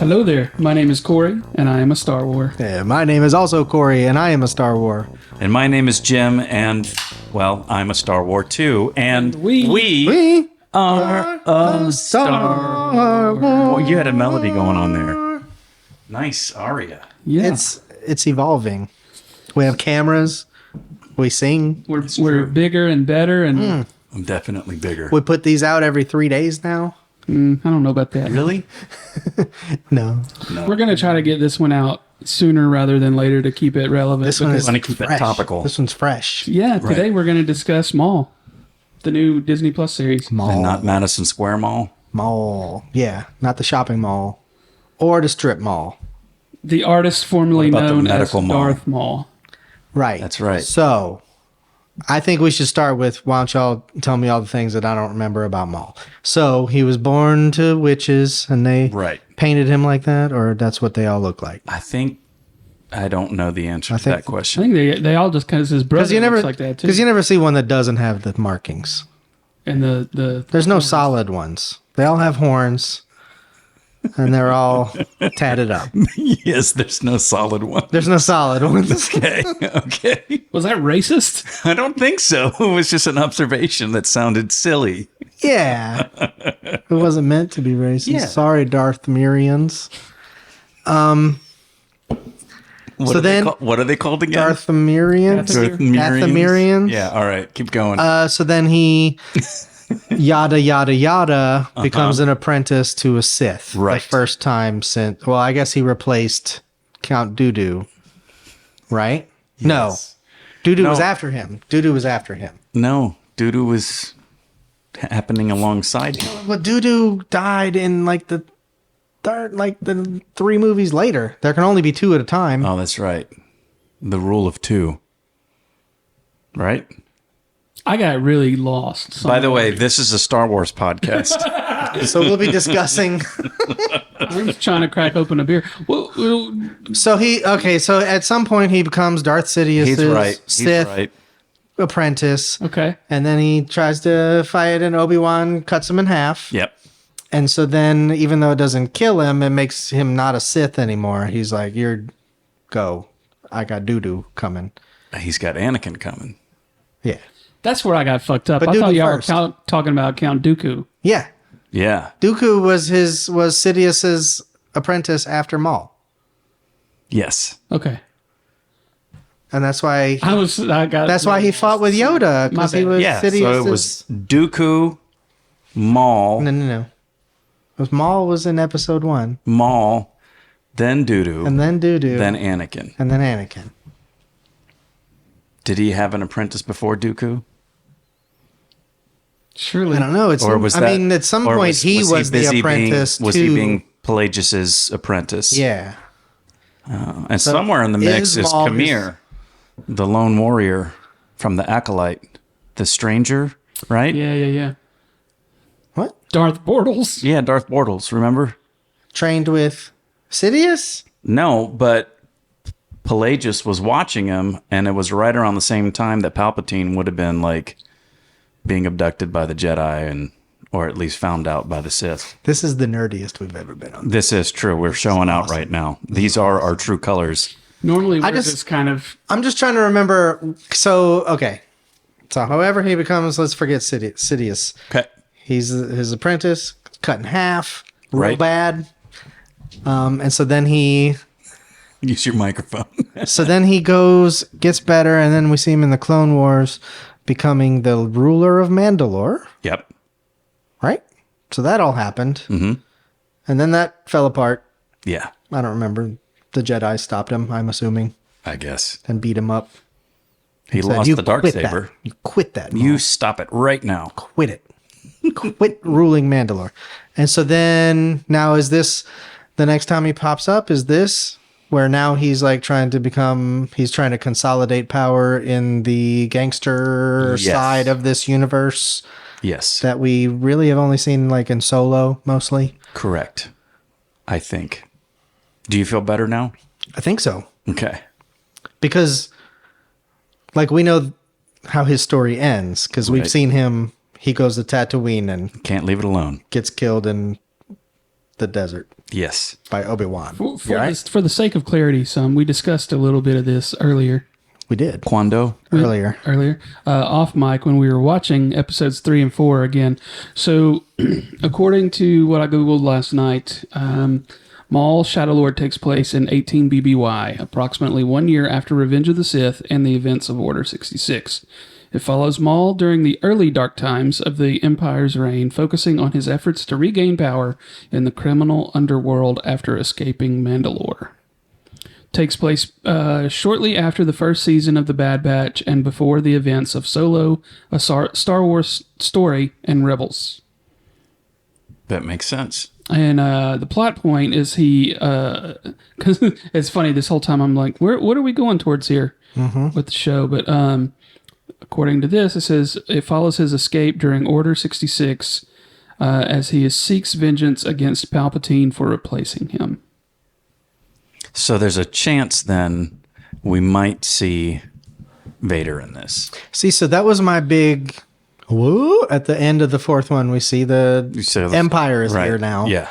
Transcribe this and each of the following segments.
Hello there. My name is Corey, and I am a Star Wars. Yeah, my name is also Corey, and I am a Star Wars. And my name is Jim, and, well, I'm a Star Wars too. And We are a Star Wars. Well, you had a melody going on there. Nice aria. Yeah, It's evolving. We have cameras. We sing. we're bigger and better, and I'm definitely bigger. We put these out every 3 days now. I don't know about that. Really? No. We're gonna try to get this one out sooner rather than later to keep it relevant. This one is Want to keep it fresh. topical. This one's fresh. Yeah, today we're gonna discuss Maul, the new Disney Plus series. And not Madison Square Mall? Mall. Yeah, not the shopping mall. Or the strip mall. The artist formerly What about the known as medical mall? Darth Maul. Right. That's right. So, I think we should start with, why don't y'all tell me all the things that I don't remember about Maul. So, he was born to witches, and they Right. painted him like that, or that's what they all look like? I don't know the answer to that I question. think they all just kind of his brother looks like that too. Because you never see one that doesn't have the markings. And the There's no solid ones. They all have horns, and they're all tatted up. Yes, there's no solid one. There's no solid ones. Okay. Okay. was that racist? I don't think so. It was just an observation that sounded silly. Yeah. It wasn't meant to be racist. Yeah. Sorry, Darth Mirians. What So are they then- what are they called again? Darthmirians? Dathomirians? Dathomirians? Yeah, all right. Keep going. So then he, yada, yada, yada, becomes an apprentice to a Sith. Right. The first time since, well, I guess he replaced Count Dooku, right? Yes. No. Dooku was No. after him. Dooku was after him. No, Dudu was happening alongside him. But Dooku died in the third, the 3 movies later. There can only be 2 at a time. Oh, that's right. The rule of 2. Right? I got really lost. By the way, this is a Star Wars podcast. So we'll be discussing. I'm just trying to crack open a beer. Well, So at some point he becomes Darth Sidious's He's right. He's Sith right. apprentice. okay. And then he tries to fight, and Obi-Wan cuts him in half. Yep. And so then, even though it doesn't kill him, it makes him not a Sith anymore. He's like, go. I got doo-doo coming. He's got Anakin coming. Yeah. That's where I got fucked up. But I thought Dooku y'all first. were talking about Count Dooku. Yeah. Yeah. Dooku was Sidious's apprentice after Maul. Yes. Okay. And that's why That's why he fought with Yoda, because My he bad. was Yeah. Sidious's. So it was Dooku, Maul, No. It was Maul was in episode 1. Maul, then Dudu, And then Doo-doo. then Anakin. And then Anakin. Did he have an apprentice before Dooku? surely. I don't know. Or was that? I mean, at some or point he was the busy apprentice Was to. he being Pelagius's apprentice? Yeah. And somewhere in the mix is Maul Khmer, the lone warrior from the Acolyte, the stranger, right? Yeah. What? Darth Bortles. Yeah, Darth Bortles, remember? Trained with Sidious? No, but Pelagius was watching him, and it was right around the same time that Palpatine would have been being abducted by the Jedi, or at least found out by the Sith. This is the nerdiest we've ever been on. This is true. We're showing out right now. These are our true colors. Normally, we're just- just kind of. I'm just trying to remember. So, okay. So, however he becomes, let's forget Sidious. Okay. He's his apprentice, cut in half, real Right. bad. And so then he Use your microphone. gets better, and then we see him in the Clone Wars becoming the ruler of Mandalore, Yep. right? So that all happened. Mm-hmm. And then that fell apart. Yeah, I don't remember. The Jedi stopped him, I'm assuming, I guess. and beat him up. He Said, lost "You the dark quit saber. that. You quit that. You Maul. stop it right now. Quit it. Quit ruling Mandalore." And so then now is this the next time he pops up? Is this where now he's trying to consolidate power in the gangster Yes. side of this universe Yes. that we really have only seen in Solo mostly? Correct. I think. Do you feel better now? I think so. Okay. Because we know how his story ends, because we've Right. seen him. He goes to Tatooine and Can't leave it alone. gets killed in the desert Yes. by Obi-Wan. For, You right? for the sake of clarity, we discussed a little bit of this earlier. We did. Quando? Earlier. Off mic when we were watching episodes 3 and 4 again. So, according to what I googled last night, Maul-Shadow Lord takes place in 18 BBY, approximately 1 year after Revenge of the Sith and the events of Order 66. It follows Maul during the early dark times of the Empire's reign, focusing on his efforts to regain power in the criminal underworld after escaping Mandalore. Takes place shortly after the first season of The Bad Batch and before the events of Solo, A Star Wars Story, and Rebels. That makes sense. And the plot point is because it's funny, this whole time I'm like, what are we going towards here with the show? But according to this, it says it follows his escape during Order 66 as he seeks vengeance against Palpatine for replacing him. So there's a chance then we might see Vader in this. See, so that was my big woo at the end of the fourth one. We see the Empire is here now. Yeah.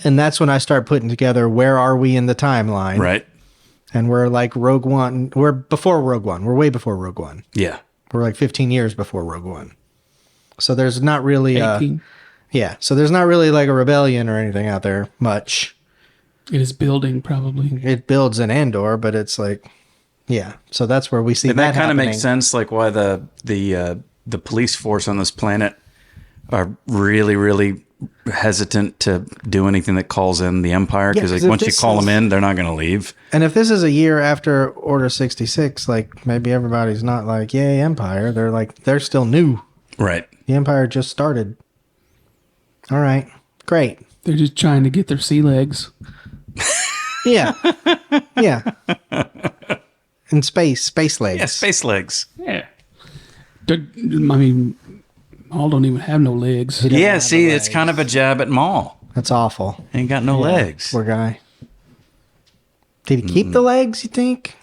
And that's when I start putting together where are we in the timeline. Right. And we're like Rogue One. We're before Rogue One. We're way before Rogue One. Yeah. We're like 15 years before Rogue One. So there's not really 18. Yeah. So there's not really like a rebellion or anything out there much. It is building, probably. It builds in Andor, but it's like, yeah. So that's where we see And that kind of happening. makes sense, like why the police force on this planet are really, really hesitant to do anything that calls in the Empire, because Yeah, 'cause like, once you this call is- them in, they're not going to leave. And if this is a year after Order 66, like maybe everybody's not like, yay, Empire. They're like, they're still new. Right. The Empire just started. All right. Great. They're just trying to get their sea legs. Yeah. Yeah. In space legs. Yeah, space legs. Yeah. I mean, Maul don't even have no legs. Yeah, see, it's kind of a jab at Maul. That's awful. Ain't got no legs. Poor guy. Did he keep the legs, you think?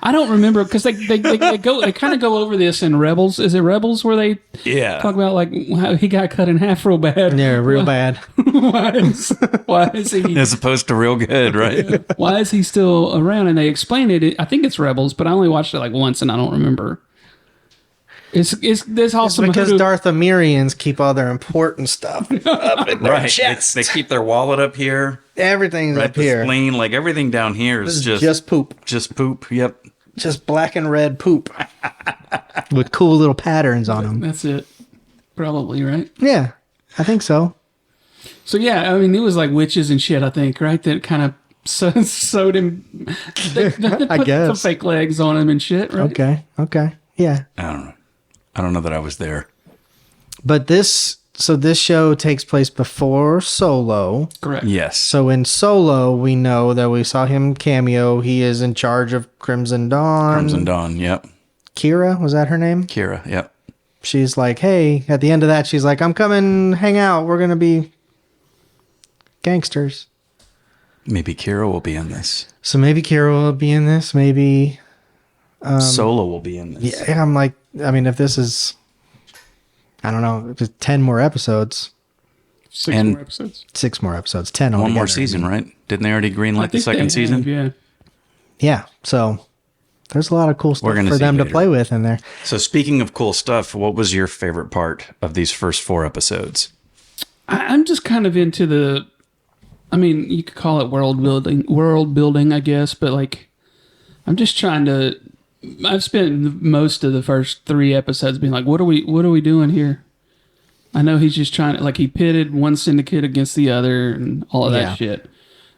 I don't remember because they kind of go over this in Rebels. Is it Rebels where they Yeah. talk about like how he got cut in half real bad? Yeah, real bad. why is he As opposed to real good, right? why is he still around? And they explain it. I think it's Rebels, but I only watched it like once and I don't remember. It's there's also Because Darth Amirians keep all their important stuff up in their Right. chest. They keep their wallet up here. Everything's Right, up the here. spleen, like everything down here is Just poop. Just poop. Yep. Just black and red poop. With cool little patterns on them. That's it. Probably, right? Yeah, I think so. So yeah, I mean, it was like witches and shit. I think, right? That kind of sewed him. They put guess. some fake legs on him and shit, right? Okay. Yeah. I don't know. I don't know that I was there. But this show takes place before Solo. Correct. Yes. So in Solo, we know that we saw him cameo. He is in charge of Crimson Dawn. Crimson Dawn. Yep. Kira, was that her name? Kira. Yep. She's like, hey, at the end of that, she's like, I'm coming, hang out. We're going to be gangsters. Maybe Kira will be in this. So maybe Kira will be in this. Maybe. Solo will be in this. Yeah, I'm like, I mean, if this is, I don't know, if it's 10 more episodes, 6 And- more episodes. 6 more episodes, 10 One more altogether. season, right? Didn't they already I greenlight the think second they season? have, yeah. Yeah, so there's a lot of cool stuff gonna for see them to Vader. play with in there. So speaking of cool stuff, what was your favorite part of these first 4 episodes? I'm just kind of into the. I mean, you could call it world building, I guess, but like, I'm just trying to. I've spent most of the first 3 episodes being like, what are we doing here? I know he's just trying to, like, he pitted one syndicate against the other and all of that Yeah. shit,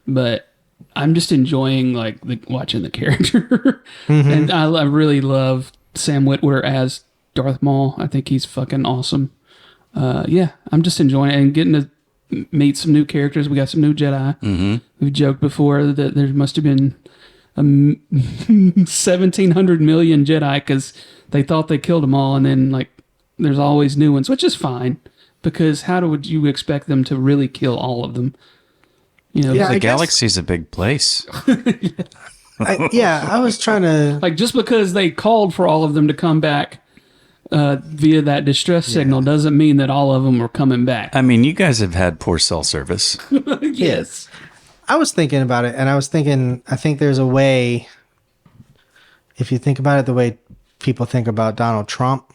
but I'm just enjoying like watching the character, and I really love Sam Witwer as Darth Maul. I think he's fucking awesome. Yeah, I'm just enjoying it and getting to meet some new characters. We got some new Jedi. Mm-hmm. We've joked before that there must have been 1,700 million Jedi because they thought they killed them all, and then like there's always new ones, which is fine because would you expect them to really kill all of them? You know, Yeah, The I guess- galaxy's a big place. I was trying to. like just because they called for all of them to come back via that distress signal doesn't mean that all of them were coming back. I mean, you guys have had poor cell service. Yes. I was thinking about it, and I think there's a way, if you think about it the way people think about Donald Trump,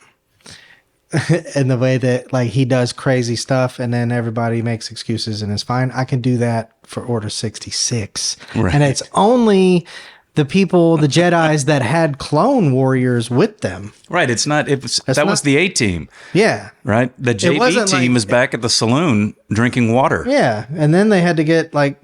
and the way that like he does crazy stuff and then everybody makes excuses and is fine. I can do that for Order 66. Right. And it's only the Jedis that had clone warriors with them. Right. It's not. That was the A team. Yeah. Right. The JV wasn't team like- is back at the saloon drinking water. Yeah. And then they had to get like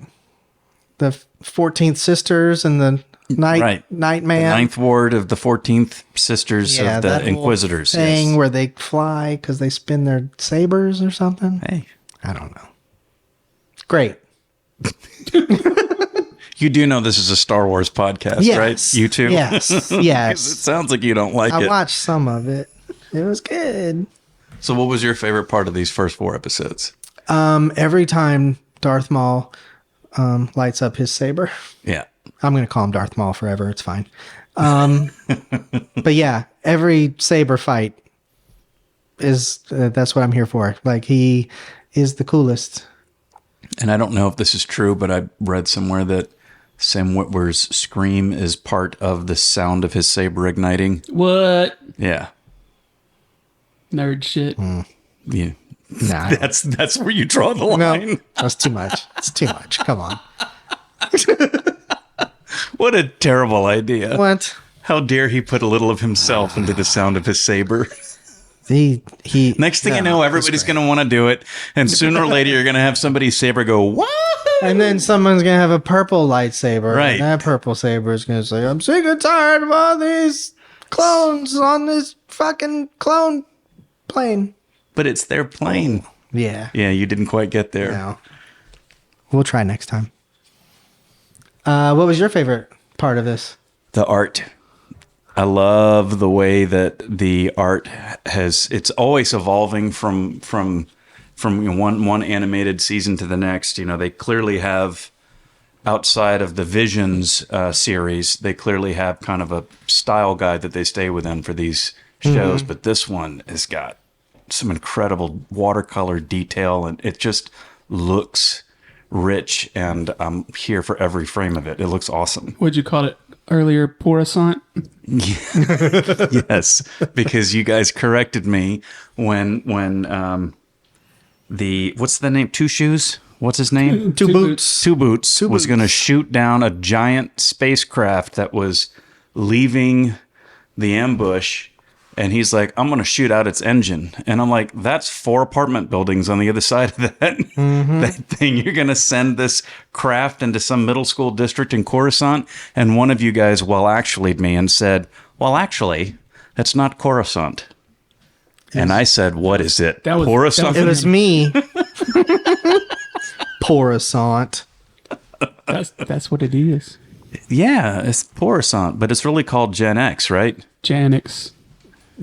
the 14th Sisters and the Night The Man. Ninth Ward of the 14th Sisters of the that whole Inquisitors. thing Yes. where they fly because they spin their sabers or something. Hey, I don't know. Great. you do know this is a Star Wars podcast, Yes. right? You too? Yes. 'Cause it Yes. sounds like you don't like I it. watched some of it. It was good. So what was your favorite part of these first 4 episodes? Every time Darth Maul lights up his saber, Yeah. I'm going to call him Darth Maul forever. It's fine. But yeah, every saber fight is that's what I'm here for. Like he is the coolest. And I don't know if this is true, but I read somewhere that Sam Witwer's scream is part of the sound of his saber igniting. What? Yeah. Nerd shit. Yeah. Nah, That's where you draw the line. no, that's too much. It's too much. Come on. What a terrible idea. What? How dare he put a little of himself into the sound of his saber? He Next thing you no, know, that's everybody's great. going to want to do it. And sooner or later, you're going to have somebody's saber go, what? And then someone's gonna have a purple lightsaber. Right. And that purple saber is gonna say, I'm sick and tired of all these clones on this fucking clone plane. But it's their plane. Yeah. Yeah, you didn't quite get there. No. We'll try next time. What was your favorite part of this? The art. I love the way that the art it's always evolving from one animated season to the next. You know, they clearly have, outside of the Visions series, they clearly have kind of a style guide that they stay within for these shows. But this one has got some incredible watercolor detail, and it just looks rich, and I'm here for every frame of it. It looks awesome. What'd you call it earlier? Coruscant? Yes, because you guys corrected me when the what's the name? Two Shoes? What's his name? Two Boots. Two Boots was going to shoot down a giant spacecraft that was leaving the ambush, and he's like, "I'm going to shoot out its engine," and I'm like, "That's 4 apartment buildings on the other side of that that thing. You're going to send this craft into some middle school district in Coruscant?" And one of you guys well-actually'd me and said, "Well, actually, that's not Coruscant." And I said, "What is it? That was- Coruscant?" that It was me. Coruscant. That's what it is. Yeah, it's Coruscant, but it's really called Gen X, right? Janix.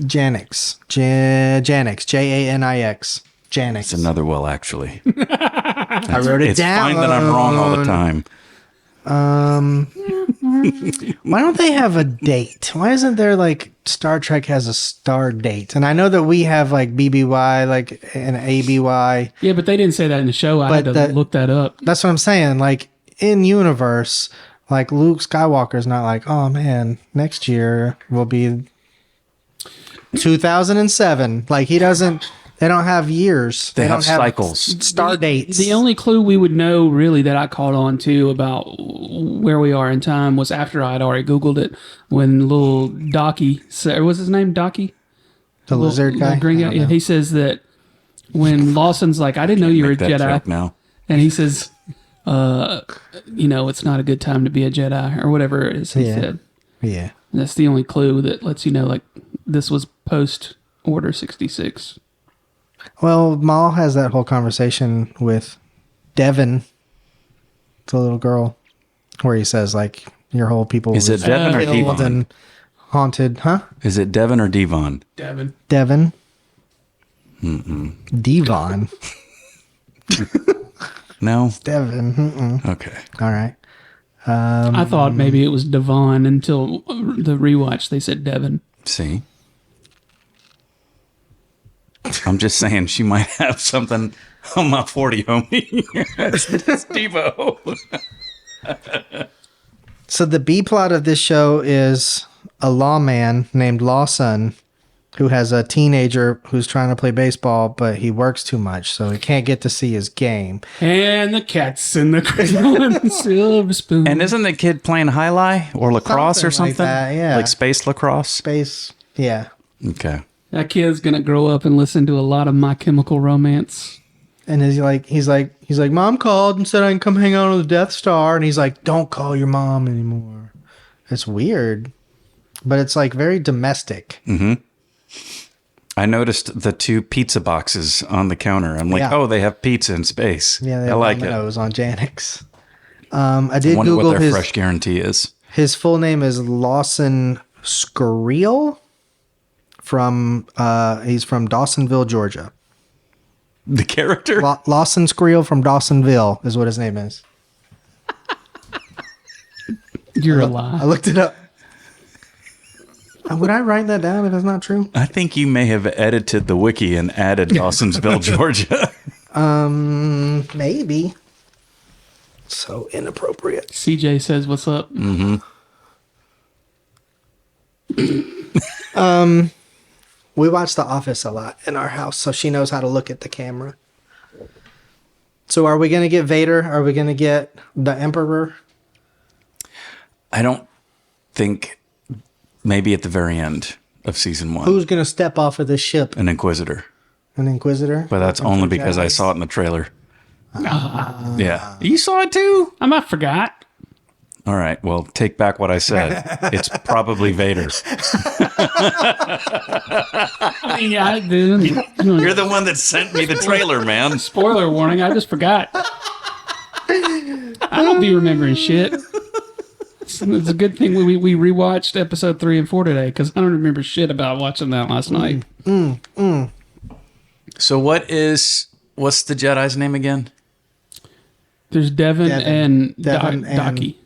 Janix. Janix. Janix. Janix. It's another well, actually. I wrote it It's down. fine that I'm wrong all the time. Why don't they have a date? Why isn't there like Star Trek has a star date? And I know that we have like BBY, like an ABY. Yeah, but they didn't say that in the show. I had But to look that up. That's what I'm saying. Like in universe, like Luke Skywalker's not like, oh man, next year will be 2007. Like he doesn't. They don't have years. They have don't have cycles. Star dates. The only clue we would know really that I caught on to about where we are in time was after I had already Googled it when little Docky said, what's his name? Docky? the lizard guy. Green I guy? don't Yeah, know. he says that when Lawson's like, I didn't know you were a Make that joke Jedi. now. And he says, it's not a good time to be a Jedi or whatever it is he Yeah. said. Yeah. And that's the only clue that lets you know, like, this was post Order 66. Well, Maul has that whole conversation with Devin, the little girl, where he says like, "Your whole people Is it was Devin or killed Devon? and haunted." Huh? Is it Devin or Devon? Devin. Devin. Devon. No? Devin. Mm-mm. Okay. All right. I thought maybe it was Devon until the rewatch they said Devin. See? I'm just saying she might have something on my 40, homie. Steve-O. So the B plot of this show is a lawman named Lawson who has a teenager who's trying to play baseball, but he works too much, so he can't get to see his game. And the cat's in the cradle and the silver spoon. And isn't the kid playing highlight or lacrosse or Something like something? that, yeah. Like space lacrosse? Space, yeah. Okay. That kid's gonna grow up and listen to a lot of My Chemical Romance. And he's like, Mom called and said I can come hang out on the Death Star, and he's like, don't call your mom anymore. It's weird, but it's like very domestic. Mm-hmm. I noticed the 2 pizza boxes on the counter. I'm like, Yeah. oh, they have pizza in space. Yeah, they I have like it. Domino's on Janix. I did Wonder Google what their his fresh guarantee is. his full name is Lawson Skriel from he's from Dawsonville, Georgia. The character? Lawson Skriel from Dawsonville is what his name is. You're a I lie. looked it up. Would I write that down if it's not true? I think you may have edited the wiki and added Dawsonville, Georgia. Maybe. So inappropriate. CJ says, "What's up?" We watch The Office a lot in our house, so she knows how to look at the camera. So are we going to get Vader? Are we going to get the Emperor? I don't think maybe at the very end of season 1. Who's going to step off of this ship? An Inquisitor. An Inquisitor? But that's only because I saw it in the trailer. Yeah. You saw it too? I forgot. All right. Well, take back what I said. It's probably Vader. Yeah, I did. You're the one that sent me the trailer, man. Spoiler warning, I just forgot. I don't be remembering shit. It's a good thing we rewatched episode 3 and 4 today, because I don't remember shit about watching that last night. So what's the Jedi's name again? There's Devin and Devin and Docky.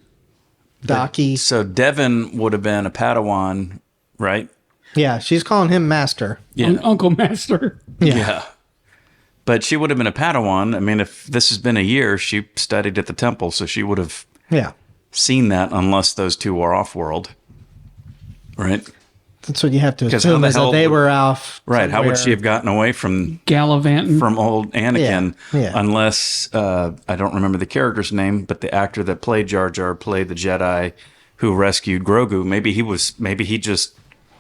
Docky. So Devin would have been a Padawan, right? Yeah, she's calling him Master. Yeah. Uncle Master. Yeah. But she would have been a Padawan. I mean, if this has been a year, she studied at the temple, so she would have Yeah. seen that unless those 2 were off-world. Right? That's what you have to 'Cause how assume the is hell that they would- were off. Right. How would she somewhere. have gotten away from Gallivanting. old Anakin Yeah. unless, I don't remember the character's name, but the actor that played Jar Jar played the Jedi who rescued Grogu. Maybe he just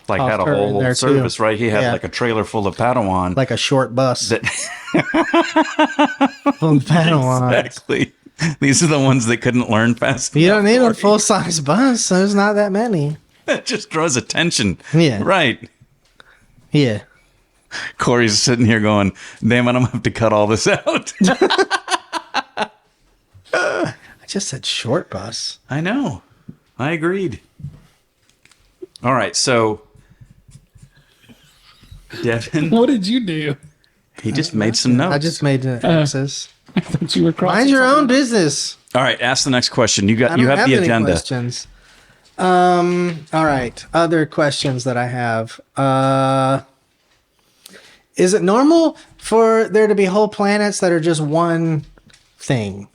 like had a Her in whole there, service, too. right? He had Yeah. like a trailer full of Padawan. Like a short bus. that Full Padawan. exactly. These are the ones that couldn't learn fast. You don't enough need a for full-size bus. There's not that many. That just draws attention. Yeah. Right. Yeah. Corey's sitting here going, damn it, I'm going to have to cut all this out. I just said short bus. I know. I agreed. All right. So, Devin, What did you do? he just made some notes. I just made an emphasis. I thought you were crossing. Mind your something own out. business. All right. Ask the next question. You I don't have the any agenda. questions. All right. Other questions that I have. Is it normal for there to be whole planets that are just one thing?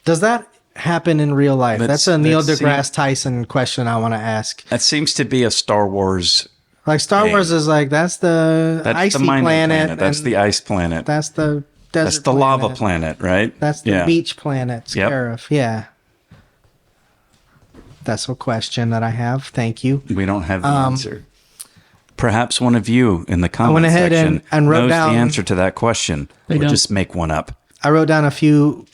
Does that happen in real life? That's a Neil deGrasse Tyson question I want to ask. That seems to be a Star Wars. Like Star Wars is like, that's the That's icy the mining planet. That's and the ice planet. That's the desert That's the lava planet, right? That's the Yeah. beach planet, Yep. Scarif. Yeah. That's a question that I have. Thank you. We don't have the answer. Perhaps one of you in the comment went ahead section and wrote knows down- the answer to that question. They Or don't. just make one up. I wrote down a few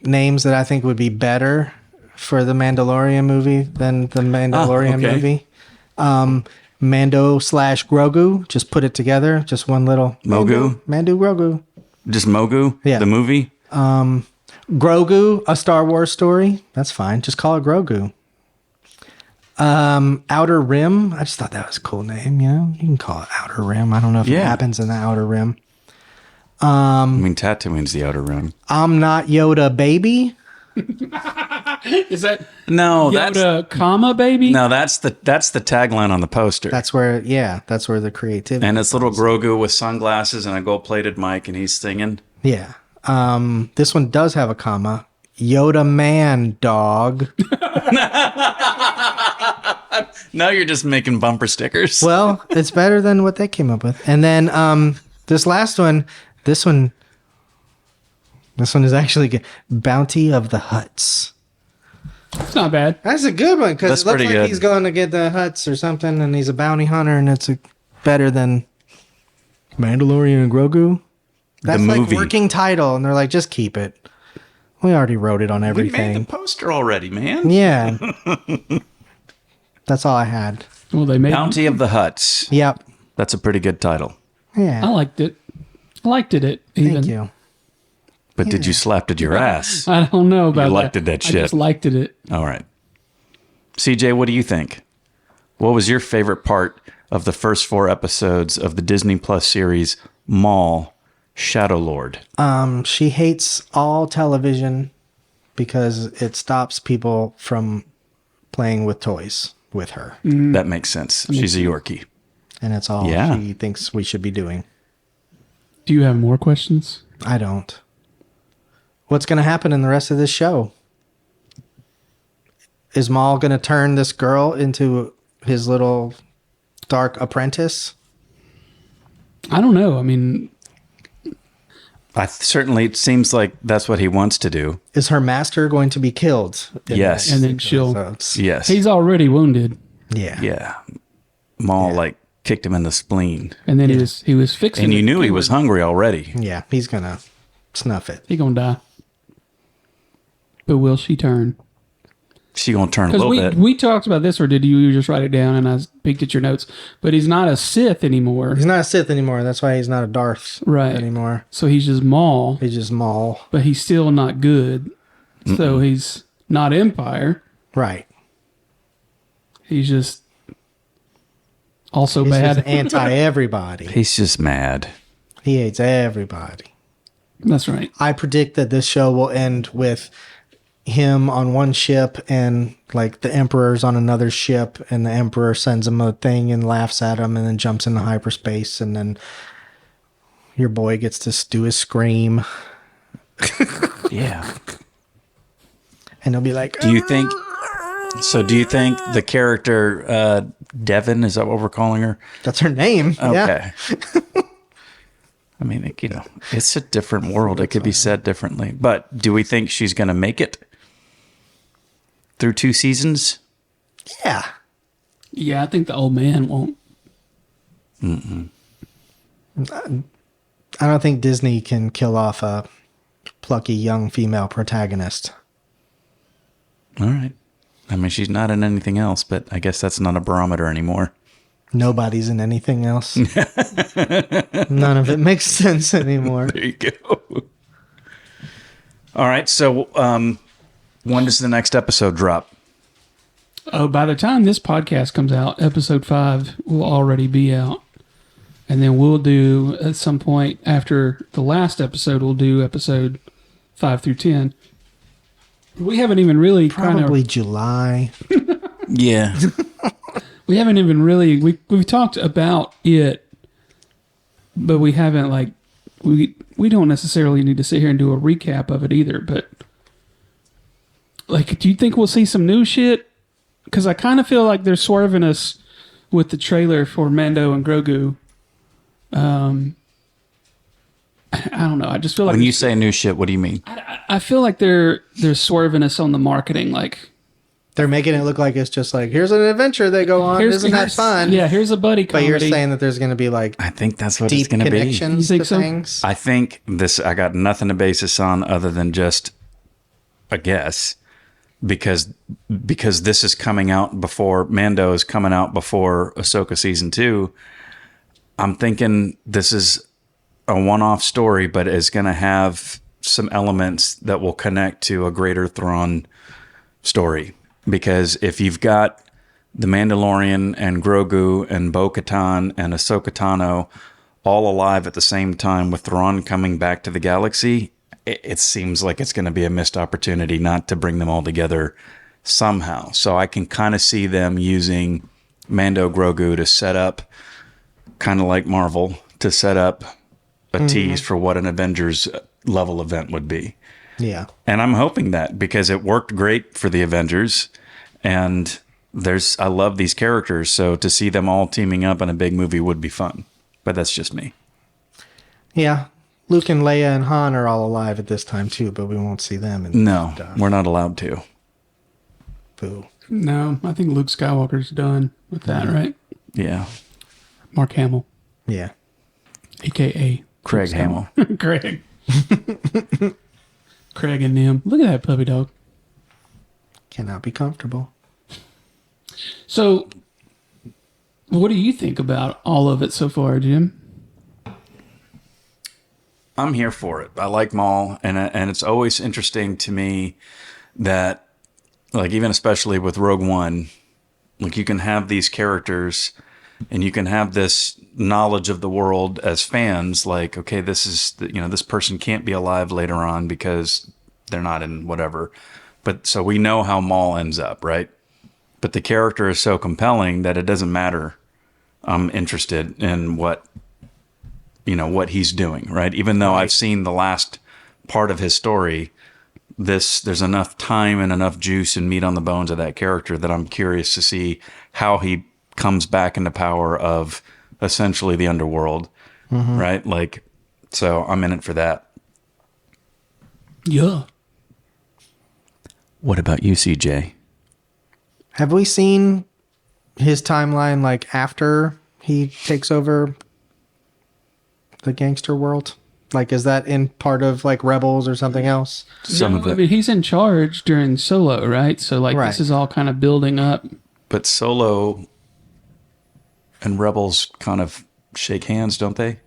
names that I think would be better for the Mandalorian movie than the Mandalorian okay. movie. Mando/Grogu. Just put it together. Just one little Mogu? Mando Grogu. Just Mogu, Yeah. the movie. Grogu, a Star Wars story. That's fine. Just call it Grogu. Outer Rim. I just thought that was a cool name. You know, you can call it Outer Rim. I don't know if it Yeah. happens in the Outer Rim. I mean, Tatooine's the Outer Rim. I'm not Yoda, baby. Is that No, Yoda, comma, baby? that's the tagline on the poster. That's where the creativity. And it's little Grogu with sunglasses and a gold-plated mic, and he's singing. Yeah. This one does have a comma. Yoda man dog. Now you're just making bumper stickers. Well, it's better than what they came up with. And then this last one, this one is actually good. Bounty of the Huts. It's not bad. That's a good one because That's it looks pretty like good. he's going to get the Huts or something, and he's a bounty hunter, and it's better than Mandalorian and Grogu. That's The like movie. working title, and they're like, just keep it. We already wrote it on We made everything. the poster already, man. Yeah. That's all I had. Well, they made. Bounty of the Huts. Yep. That's a pretty good title. Yeah. I liked it. I liked it. Even. Thank you. But did you slapped it your ass? I don't know about liked that I shit. just liked it. All right. CJ, what do you think? What was your favorite part of the first 4 episodes of the Disney Plus series Maul-Shadow Lord? She hates all television because it stops people from playing with toys with her. That makes sense. She's a Yorkie. And it's all Yeah. she thinks we should be doing. Do you have more questions? I don't. What's going to happen in the rest of this show? Is Maul going to turn this girl into his little dark apprentice? I don't know. I mean, Certainly, it seems like that's what he wants to do. Is her master going to be killed? Yes. and then she'll. Yes. He's already wounded, Yeah. Yeah. Maul, kicked him in the spleen. and then he was fixing. And you it. knew he was hungry already. Yeah. He's going to snuff it. He gonna die. But will she turn? She gonna turn a Because little bit. we talked about this, or did you just write it down and I peeked at your notes? But he's not a Sith anymore, He's not a Sith anymore. That's why he's not a Darth right? anymore. So he's just Maul, He's just Maul. but he's still not good. So he's not Empire. Right. He's just also He's bad. just anti-everybody. He's just mad. He hates everybody. That's right. I predict that this show will end with him on one ship and the Emperor's on another ship, and the Emperor sends him a thing and laughs at him and then jumps into hyperspace, and then your boy gets to do his scream Yeah. and he'll be like, Do you think the character Devin, is that what we're calling her? that's her name. Yeah. Okay. I mean, it's a different world. It could be said differently. But do we think she's going to make it through 2 seasons? Yeah. Yeah, I think the old man won't. I don't think Disney can kill off a plucky young female protagonist. All right. I mean, she's not in anything else, but I guess that's not a barometer anymore. Nobody's in anything else. None of it makes sense anymore. There you go. All right. So when does the next episode drop? Oh, by the time this podcast comes out, episode 5 will already be out. And then we'll do, at some point after the last episode, we'll do episode 5 through 10. We haven't even really Probably July. Yeah. we haven't even really, we've talked about it, but we haven't we don't necessarily need to sit here and do a recap of it either. But do you think we'll see some new shit? Because I kind of feel like they're swerving us with the trailer for Mando and Grogu. I don't know. I just feel like When you say new shit, what do you mean? I feel like they're swerving us on the marketing. They're making it look like it's just here's an adventure they go on. Isn't that fun? Yeah, here's a buddy But comedy. you're saying that there's going to be I think that's what deep it's going to be. connections You think to so? things. I think I got nothing to base this on other than just a guess, because this is coming out before Mando is coming out before Ahsoka season 2. I'm thinking this is a one-off story, but is going to have some elements that will connect to a greater Thrawn story. Because if you've got the Mandalorian and Grogu and Bo-Katan and Ahsoka Tano all alive at the same time with Thrawn coming back to the galaxy, it seems like it's going to be a missed opportunity not to bring them all together somehow. So I can kind of see them using Mando Grogu to set up, kind of like Marvel, to set up a tease for what an Avengers level event would be. Yeah. And I'm hoping that, because it worked great for the Avengers, and I love these characters, so to see them all teaming up in a big movie would be fun. But that's just me. Yeah. Luke and Leia and Han are all alive at this time too, but we won't see them. No, we're not allowed to. Boo. No, I think Luke Skywalker's done with that, right? Yeah. Mark Hamill, Yeah. a.k.a. Craig Hamill. Craig. Craig and Nim. Look at that puppy dog. Cannot be comfortable. So, what do you think about all of it so far, Jim? I'm here for it. I like Maul, and it's always interesting to me that, like, even especially with Rogue One, like, you can have these characters and you can have this knowledge of the world as fans, like, okay, this is, this person can't be alive later on because they're not in whatever. But so we know how Maul ends up, right? But the character is so compelling that it doesn't matter. I'm interested in what he's doing, right? Even though I've seen the last part of his story, there's enough time and enough juice and meat on the bones of that character that I'm curious to see how he comes back into power of essentially the underworld, right? Like, so I'm in it for that. Yeah. What about you, CJ? Have we seen his timeline, like, after he takes over the gangster world? Like, is that in part of, like, Rebels or something else? Some of it. I mean, he's in charge during Solo, right? So, like, Right. this is all kind of building up. But Solo and Rebels kind of shake hands, don't they?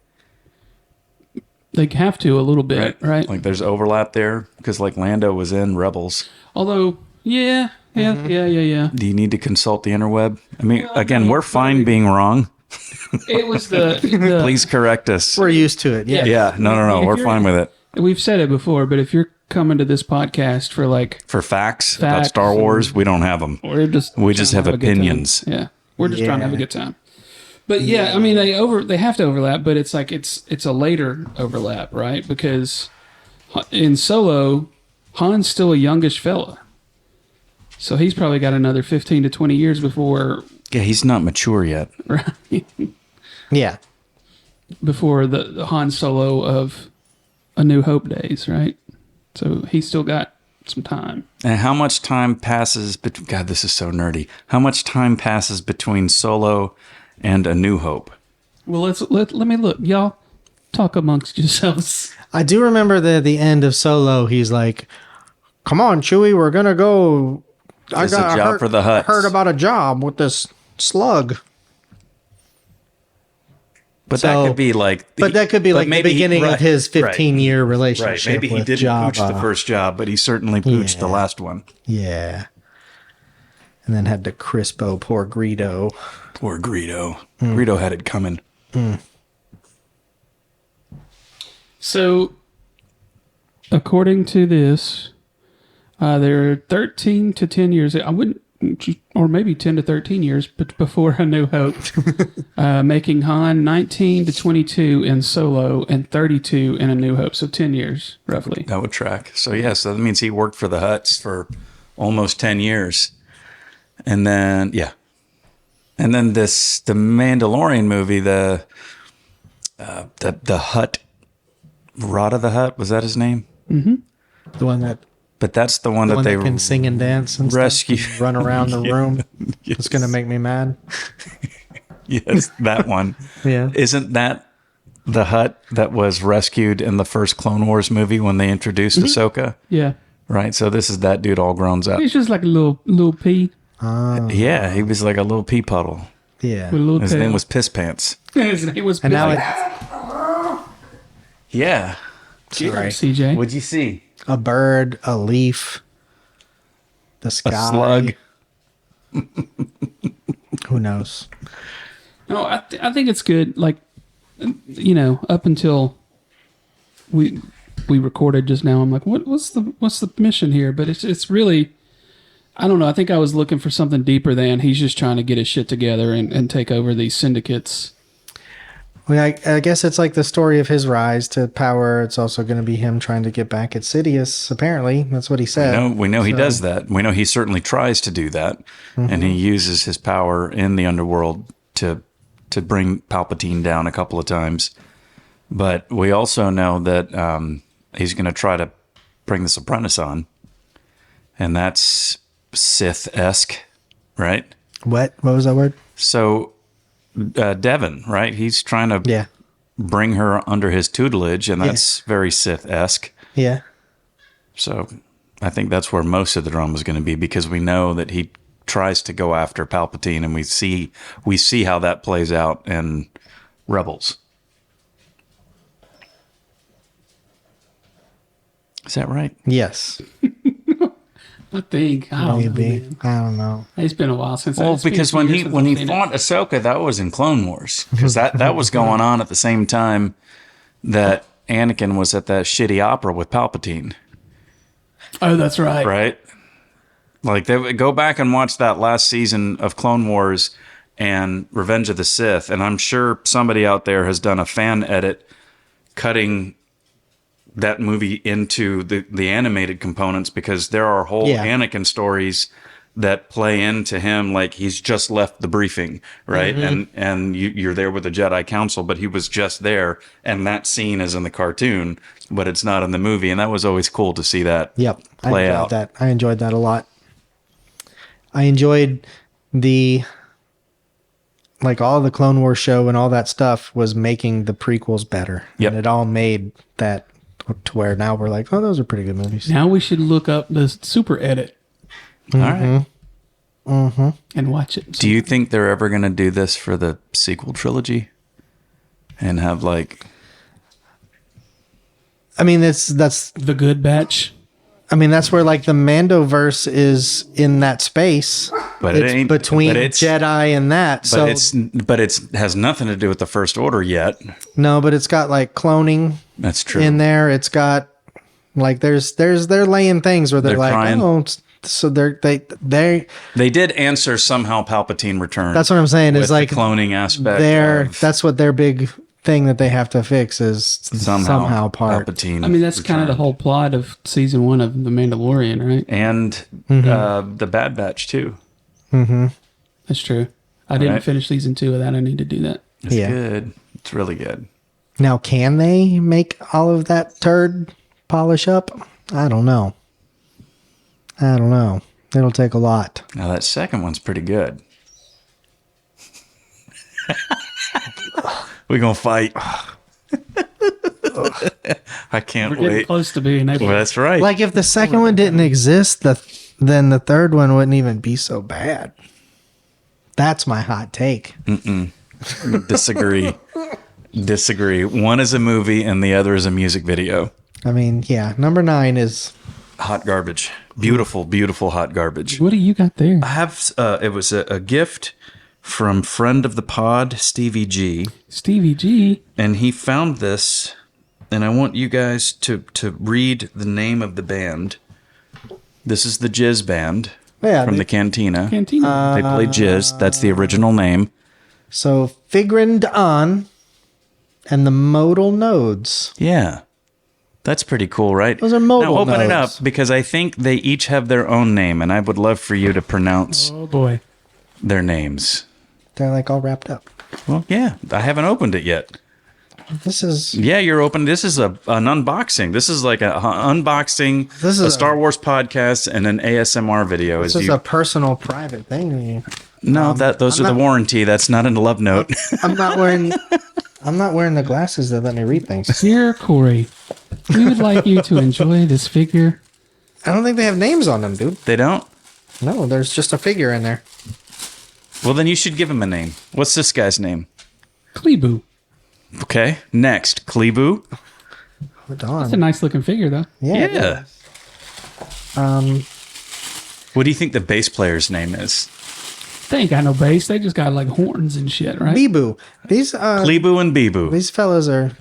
They have to a little bit, right? Like, there's overlap there because, like, Lando was in Rebels. Although, yeah. Do you need to consult the interweb? I mean, Well, again, no, we're fine being wrong. It was the Please correct us. We're used to it. Yeah. Yeah, no. If We're you're- fine with it. We've said it before, but if you're coming to this podcast for, like, For facts about Facts Star and- Wars, we don't have them. we just We just trying to have a good time. opinions. Yeah, we're just trying to have a Yeah. good time. But yeah, I mean, they have to overlap, but it's like it's a later overlap, right? Because in Solo, Han's still a youngish fella, so he's probably got another 15 to 20 years before Yeah, he's not mature yet. Yeah. before the Han Solo of A New Hope days, right? So he's still got some time. And how much time passes between... God, this is so nerdy. How much time passes between Solo and A New Hope? Well, let me look, y'all. Talk amongst yourselves. I do remember the end of Solo. He's like, "Come on, Chewie, we're gonna go. There's a job for the Hutts." Heard about a job with this slug." But So- that could be like... But that could be like the maybe beginning of his 15-year Right. relationship. Maybe he with didn't Jabba. pooch the first job, but he certainly pooched the Yeah. last one. Yeah. And then had to crispo poor Greedo. Poor Greedo. Greedo had it coming. So, according to this, there are 13 to 10 years. I wouldn't, or maybe 10 to 13 years, but before A New Hope, making Han 19 to 22 in Solo and 32 in A New Hope. So 10 years, roughly. That would track. So, yeah, so that means he worked for the Hutts for almost 10 years. And then, yeah. And then the Mandalorian movie, the Hutt, Rada the Hutt, was that his name? The one that But that's the one that they can sing and dance and rescue. stuff, and run around the room. Yes. It's gonna make me mad. Yes, that one. Yeah. Isn't that the Hutt that was rescued in the first Clone Wars movie when they introduced Ahsoka? Yeah. Right. So this is that dude all grown up. He's just like a little pea Yeah, he was like a little pea puddle. Yeah. with a little His tail. name was Piss Pants. His name was And now Yeah. sorry. CJ. What'd you see? A bird, a leaf, the sky. A slug. Who knows? No, I think it's good. Like, up until we recorded just now. I'm like, what's the mission here? But it's really, I don't know. I think I was looking for something deeper than he's just trying to get his shit together and take over these syndicates. Well, I guess it's like the story of his rise to power. It's also going to be him trying to get back at Sidious. Apparently, that's what he said. We know he does that. We know he certainly tries to do that, and he uses his power in the underworld to bring Palpatine down a couple of times. But we also know that he's going to try to bring this apprentice on, and that's Sith-esque, right? What was that word? So Devin, right? He's trying to bring her under his tutelage, and that's very Sith-esque. Yeah. So I think that's where most of the drama is going to be, because we know that he tries to go after Palpatine, and we see how that plays out in Rebels. Is that right? Yes. I think. I don't Maybe. know, I don't know. it's been a while since. Well, it's been a because few when years he since when I've he seen fought Ahsoka, that was in Clone Wars, because that was going on at the same time that Anakin was at that shitty opera with Palpatine. Oh, that's right. Right? Like, they would go back and watch that last season of Clone Wars and Revenge of the Sith, and I'm sure somebody out there has done a fan edit cutting that movie into the animated components, because there are whole Anakin stories that play into him, like he's just left the briefing, right? And you're there with the Jedi Council, but he was just there, and that scene is in the cartoon, but it's not in the movie, and that was always cool to see that play out. I enjoyed that a lot. I enjoyed all the Clone Wars show and all that stuff was making the prequels better. Yep. And it all made that to where now we're like, oh, those are pretty good movies. Now we should look up the super edit All right. and watch it. Do you think they're ever going to do this for the sequel trilogy and have like... I mean, that's The Good Batch? I mean, that's where like the Mandoverse is in that space. But it's it ain't between but it's, Jedi and that. But it's has nothing to do with the First Order yet. No, but it's got like cloning That's true. in there. It's got like they're laying things where they're like, trying. oh, so they did answer somehow Palpatine returned. That's what I'm saying. with Is like the cloning aspect. that's what their big thing that they have to fix is somehow part. Palpatine. I mean, that's kind of the whole plot of season 1 of The Mandalorian, right? And the Bad Batch too. That's true. I didn't Right. finish season 2 of that. I need to do that. It's Yeah. good. It's really good. Now, can they make all of that turd polish up? I don't know. It'll take a lot. Now that second one's pretty good. We're gonna fight. I can't We're getting wait. close to being able Well, that's right. Like if the second one didn't exist, then the third one wouldn't even be so bad. That's my hot take. Disagree. One is a movie and the other is a music video. I mean, yeah, number 9 is Hot garbage. Beautiful, beautiful hot garbage. What do you got there? I have, it was a gift from friend of the pod, Stevie G. Stevie G. And he found this, and I want you guys to read the name of the band. This is the Jizz Band from the Cantina. Cantina. They play Jizz. That's the original name. So Figrind on and the modal nodes. Yeah. That's pretty cool, right? Those are modal Now open it up, nodes. because I think they each have their own name, and I would love for you to pronounce Oh, boy. their names. They're like all wrapped up. Well, yeah. I haven't opened it yet. This is Yeah, you're open. This is an unboxing. This is like a unboxing, This is a Star Wars podcast, and an ASMR video. this is a personal, private thing. No, those I'm are the not- warranty. That's not in the love note. I'm not wearing the glasses that let me read things. Dear Corey, we would like you to enjoy this figure. I don't think they have names on them, dude. They don't? No, there's just a figure in there. Well, then you should give him a name. What's this guy's name? Klebu. Okay. Next, Klebu. Hold It's a on. nice looking figure, though. Yeah. Um, What do you think the bass player's name is? They ain't got no bass. They just got like horns and shit, right? Bibu. Klebu and Bibu. These fellas are.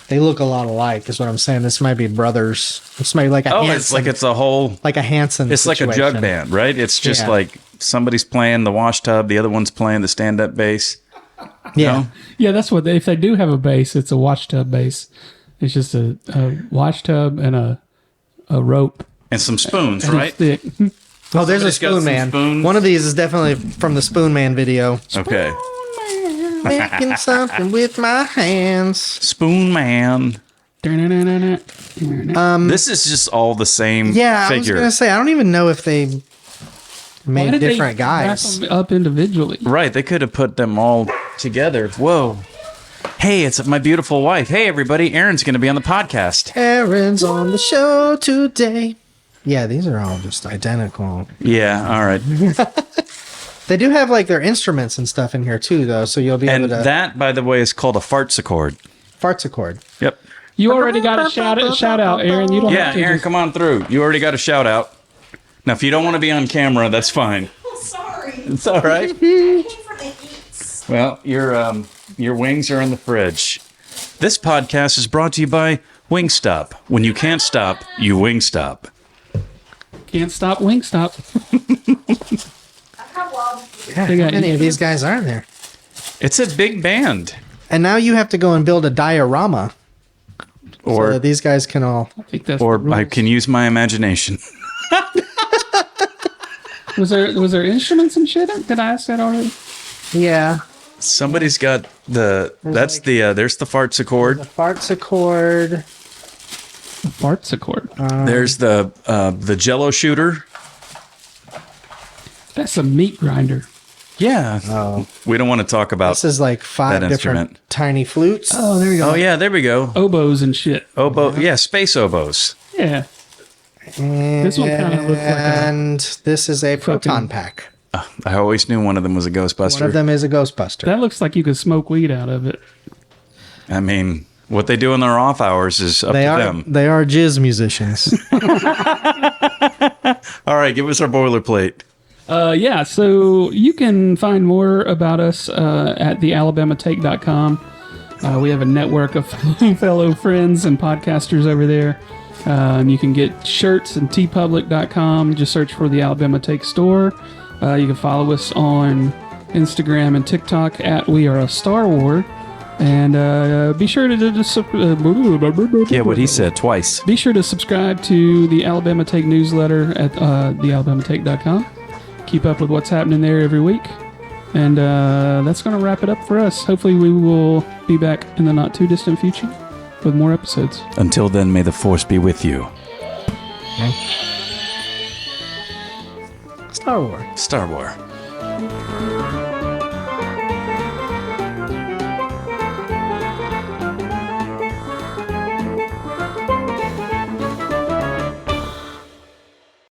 They look a lot alike, is what I'm saying. This might be brothers. This might be like a Oh, Hanson, it's like it's a whole. like a Hanson. It's like a jug situation. band, right? It's just Yeah. like somebody's playing the wash tub, the other one's playing the stand-up bass. Yeah. No? Yeah, that's what if they do have a bass, it's a wash tub bass. It's just a wash tub and a rope. And some spoons, And a right? stick. Oh, there's a Somebody's got Spoon some Man. spoons. One of these is definitely from the Spoon Man video. Okay. Making something with my hands. Spoon Man. This is just all the same Yeah, I was figure. gonna say I don't even know if they Why made did different they wrap guys. them up individually? Right, they could have put them all together. Whoa. Hey, it's my beautiful wife. Hey, everybody. Aaron's going to be on the podcast. Aaron's on the show today. Yeah, these are all just identical. Yeah, all right. They do have like their instruments and stuff in here too, though, so you'll be And able to that, by the way, is called a fartsichord. fartsichord. Yep. You already got a shout out, Aaron. You don't Yeah, have to Aaron, just- come on through. You already got a shout out. Now, if you don't want to be on camera, that's fine. Oh, sorry. It's all right. For the eats. Well, your wings are in the fridge. This podcast is brought to you by Wingstop. When you can't stop, you Wingstop. Can't stop, wing stop. How long? Yeah, They how got many you. of these guys are there? It's a big band. And now you have to go and build a diorama so Or that these guys can all. I think that's or the rules. I can use my imagination. Was there instruments and shit? Did I ask that already? Yeah, Somebody's got there's the fartsichord. the fartsichord. Farts accord. There's the Jello shooter. That's a meat grinder. Yeah. Oh, We don't want to talk about. this is like 5 That different instrument. tiny flutes. Oh, there you go. Oh yeah, there we go. Oboes and shit. Oboe. Yeah, space oboes. Yeah. This one kinda looks like a And this is a proton pack. I always knew one of them was a Ghostbuster. One of them is a Ghostbuster. That looks like you could smoke weed out of it. I mean, what they do in their off hours is up They to are them. they are jizz musicians. All right, give us our boilerplate. Yeah, so you can find more about us at thealabamatake.com. We have a network of fellow friends and podcasters over there. You can get shirts and tpublic.com. Just search for the Alabama Take store. You can follow us on Instagram and TikTok at We Are a Star Wars. And be sure to just Yeah, what he said twice. be sure to subscribe to the Alabama Take newsletter at thealabamatake.com. Keep up with what's happening there every week. And that's going to wrap it up for us. Hopefully we will be back in the not too distant future with more episodes. Until then, may the force be with you. Star Wars. Star Wars.